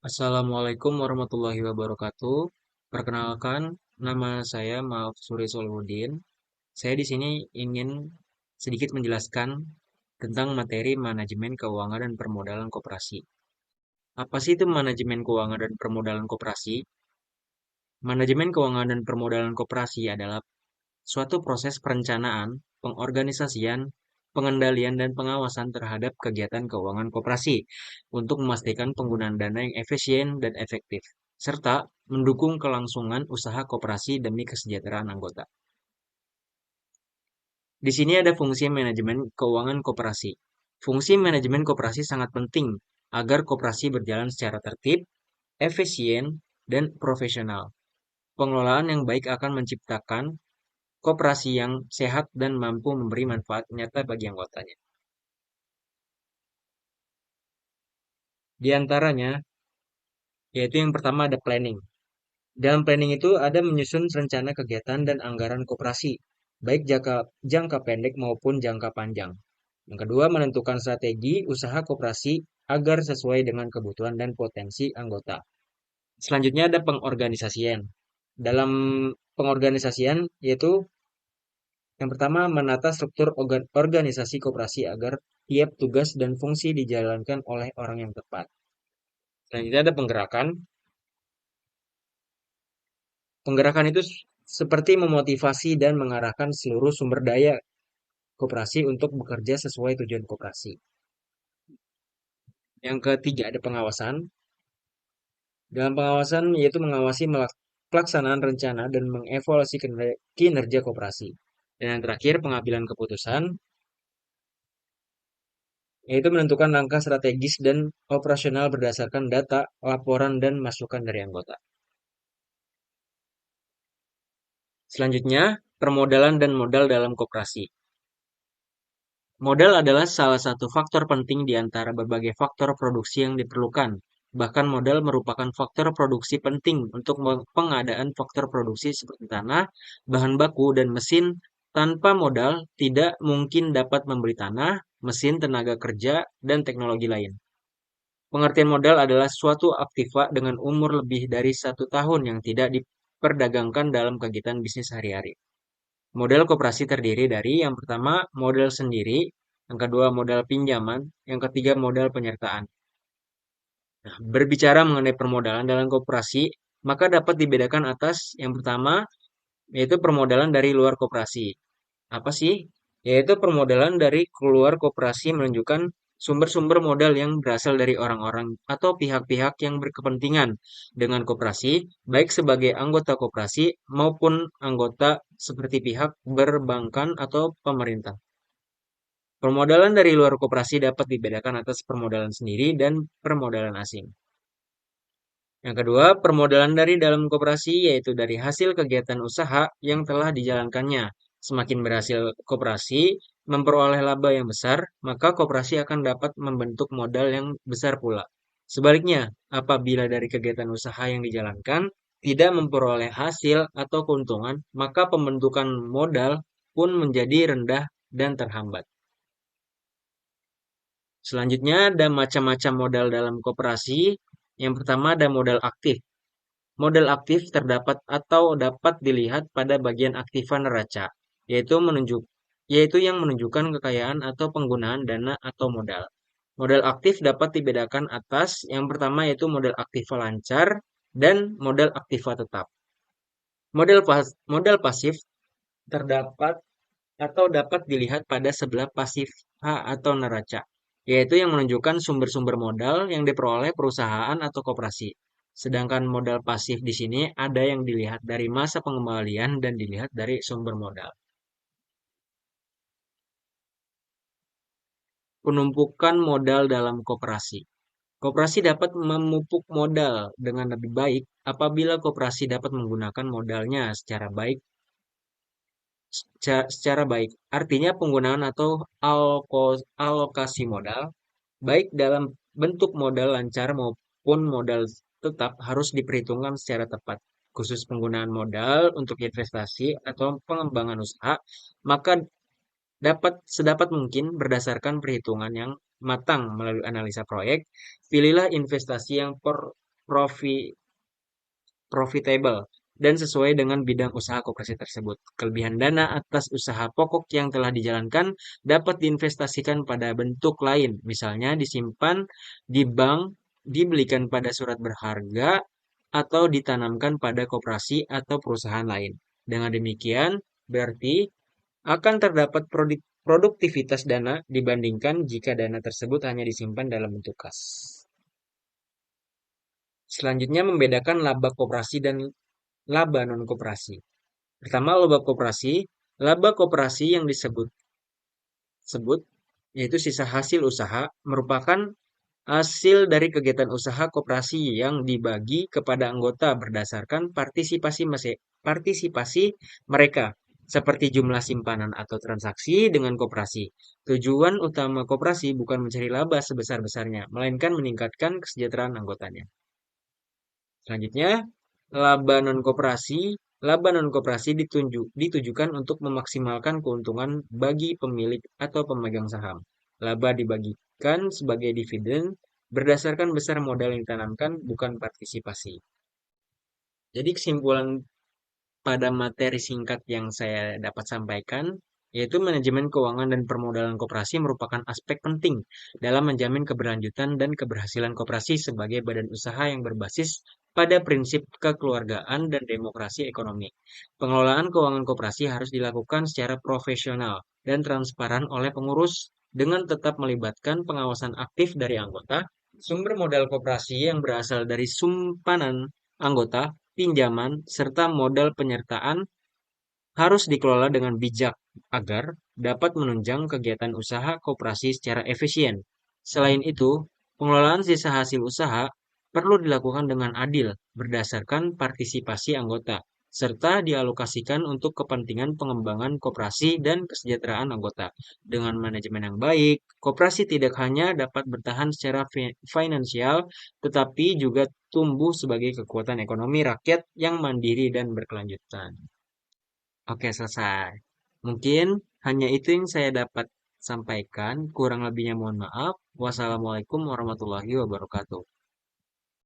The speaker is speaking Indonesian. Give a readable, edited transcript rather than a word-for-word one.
Assalamualaikum warahmatullahi wabarakatuh. Perkenalkan, nama saya Suri Solihudin. Saya di sini ingin sedikit menjelaskan tentang materi manajemen keuangan dan permodalan koperasi. Apa sih itu manajemen keuangan dan permodalan koperasi? Manajemen keuangan dan permodalan koperasi adalah suatu proses perencanaan, pengorganisasian, pengendalian, dan pengawasan terhadap kegiatan keuangan koperasi untuk memastikan penggunaan dana yang efisien dan efektif, serta mendukung kelangsungan usaha koperasi demi kesejahteraan anggota. Di sini ada fungsi manajemen keuangan koperasi. Fungsi manajemen koperasi sangat penting agar koperasi berjalan secara tertib, efisien, dan profesional. Pengelolaan yang baik akan menciptakan koperasi yang sehat dan mampu memberi manfaat nyata bagi anggotanya. Di antaranya, yaitu yang pertama ada planning. Dalam planning itu ada menyusun rencana kegiatan dan anggaran koperasi, baik jangka pendek maupun jangka panjang. Yang kedua, menentukan strategi usaha koperasi agar sesuai dengan kebutuhan dan potensi anggota. Selanjutnya ada pengorganisasian. Dalam pengorganisasian yaitu yang pertama, menata struktur organisasi koperasi agar tiap tugas dan fungsi dijalankan oleh orang yang tepat. Selanjutnya ada penggerakan. Penggerakan itu seperti memotivasi dan mengarahkan seluruh sumber daya koperasi untuk bekerja sesuai tujuan koperasi. Yang ketiga ada pengawasan. Dalam pengawasan yaitu mengawasi pelaksanaan rencana dan mengevaluasi kinerja koperasi. Dan yang terakhir pengambilan keputusan yaitu menentukan langkah strategis dan operasional berdasarkan data, laporan, dan masukan dari anggota. Selanjutnya, permodalan dan modal dalam koperasi. Modal adalah salah satu faktor penting di antara berbagai faktor produksi yang diperlukan. Bahkan modal merupakan faktor produksi penting untuk pengadaan faktor produksi seperti tanah, bahan baku, dan mesin. Tanpa modal, tidak mungkin dapat membeli tanah, mesin, tenaga kerja, dan teknologi lain. Pengertian modal adalah suatu aktiva dengan umur lebih dari 1 tahun yang tidak diperdagangkan dalam kegiatan bisnis sehari-hari. Modal koperasi terdiri dari yang pertama modal sendiri, yang kedua modal pinjaman, yang ketiga modal penyertaan. Nah, berbicara mengenai permodalan dalam koperasi, maka dapat dibedakan atas yang pertama yaitu permodalan dari luar koperasi. Apa sih? Yaitu permodalan dari keluar koperasi menunjukkan sumber-sumber modal yang berasal dari orang-orang atau pihak-pihak yang berkepentingan dengan koperasi, baik sebagai anggota koperasi maupun anggota seperti pihak berbankan atau pemerintah. Permodalan dari luar koperasi dapat dibedakan atas permodalan sendiri dan permodalan asing. Yang kedua, permodalan dari dalam koperasi yaitu dari hasil kegiatan usaha yang telah dijalankannya. Semakin berhasil koperasi memperoleh laba yang besar, maka koperasi akan dapat membentuk modal yang besar pula. Sebaliknya, apabila dari kegiatan usaha yang dijalankan tidak memperoleh hasil atau keuntungan, maka pembentukan modal pun menjadi rendah dan terhambat. Selanjutnya ada macam-macam modal dalam koperasi. Yang pertama ada modal aktif. Modal aktif terdapat atau dapat dilihat pada bagian aktiva neraca, yaitu yang menunjukkan kekayaan atau penggunaan dana atau modal. Modal aktif dapat dibedakan atas yang pertama yaitu modal aktiva lancar dan modal aktiva tetap. Modal pasif terdapat atau dapat dilihat pada sebelah pasif H atau neraca, yaitu yang menunjukkan sumber-sumber modal yang diperoleh perusahaan atau koperasi. Sedangkan modal pasif di sini ada yang dilihat dari masa pengembalian dan dilihat dari sumber modal. Penumpukan modal dalam koperasi. Koperasi dapat memupuk modal dengan lebih baik apabila koperasi dapat menggunakan modalnya secara baik. Artinya penggunaan atau alokasi modal, baik dalam bentuk modal lancar maupun modal tetap harus diperhitungkan secara tepat. Khusus penggunaan modal untuk investasi atau pengembangan usaha, maka dapat sedapat mungkin berdasarkan perhitungan yang matang melalui analisa proyek, pilihlah investasi yang profi- profitable dan sesuai dengan bidang usaha koperasi tersebut. Kelebihan dana atas usaha pokok yang telah dijalankan dapat diinvestasikan pada bentuk lain, misalnya disimpan di bank, dibelikan pada surat berharga, atau ditanamkan pada koperasi atau perusahaan lain. Dengan demikian, berarti akan terdapat produktivitas dana dibandingkan jika dana tersebut hanya disimpan dalam bentuk kas. Selanjutnya membedakan laba koperasi dan laba non-koperasi. Pertama, laba koperasi yang disebut yaitu sisa hasil usaha merupakan hasil dari kegiatan usaha koperasi yang dibagi kepada anggota berdasarkan partisipasi mereka, seperti jumlah simpanan atau transaksi dengan koperasi. Tujuan utama koperasi bukan mencari laba sebesar-besarnya, melainkan meningkatkan kesejahteraan anggotanya. Selanjutnya, laba non-koperasi. Laba non-koperasi ditujukan untuk memaksimalkan keuntungan bagi pemilik atau pemegang saham. Laba dibagikan sebagai dividen berdasarkan besar modal yang ditanamkan, bukan partisipasi. Jadi kesimpulan pada materi singkat yang saya dapat sampaikan, yaitu manajemen keuangan dan permodalan koperasi merupakan aspek penting dalam menjamin keberlanjutan dan keberhasilan koperasi sebagai badan usaha yang berbasis pada prinsip kekeluargaan dan demokrasi ekonomi. Pengelolaan keuangan koperasi harus dilakukan secara profesional dan transparan oleh pengurus dengan tetap melibatkan pengawasan aktif dari anggota. Sumber modal koperasi yang berasal dari simpanan anggota, pinjaman, serta modal penyertaan harus dikelola dengan bijak agar dapat menunjang kegiatan usaha koperasi secara efisien. Selain itu, pengelolaan sisa hasil usaha perlu dilakukan dengan adil berdasarkan partisipasi anggota, serta dialokasikan untuk kepentingan pengembangan koperasi dan kesejahteraan anggota. Dengan manajemen yang baik, koperasi tidak hanya dapat bertahan secara finansial, tetapi juga tumbuh sebagai kekuatan ekonomi rakyat yang mandiri dan berkelanjutan. Oke, selesai. Mungkin hanya itu yang saya dapat sampaikan. Kurang lebihnya mohon maaf. Wassalamualaikum warahmatullahi wabarakatuh.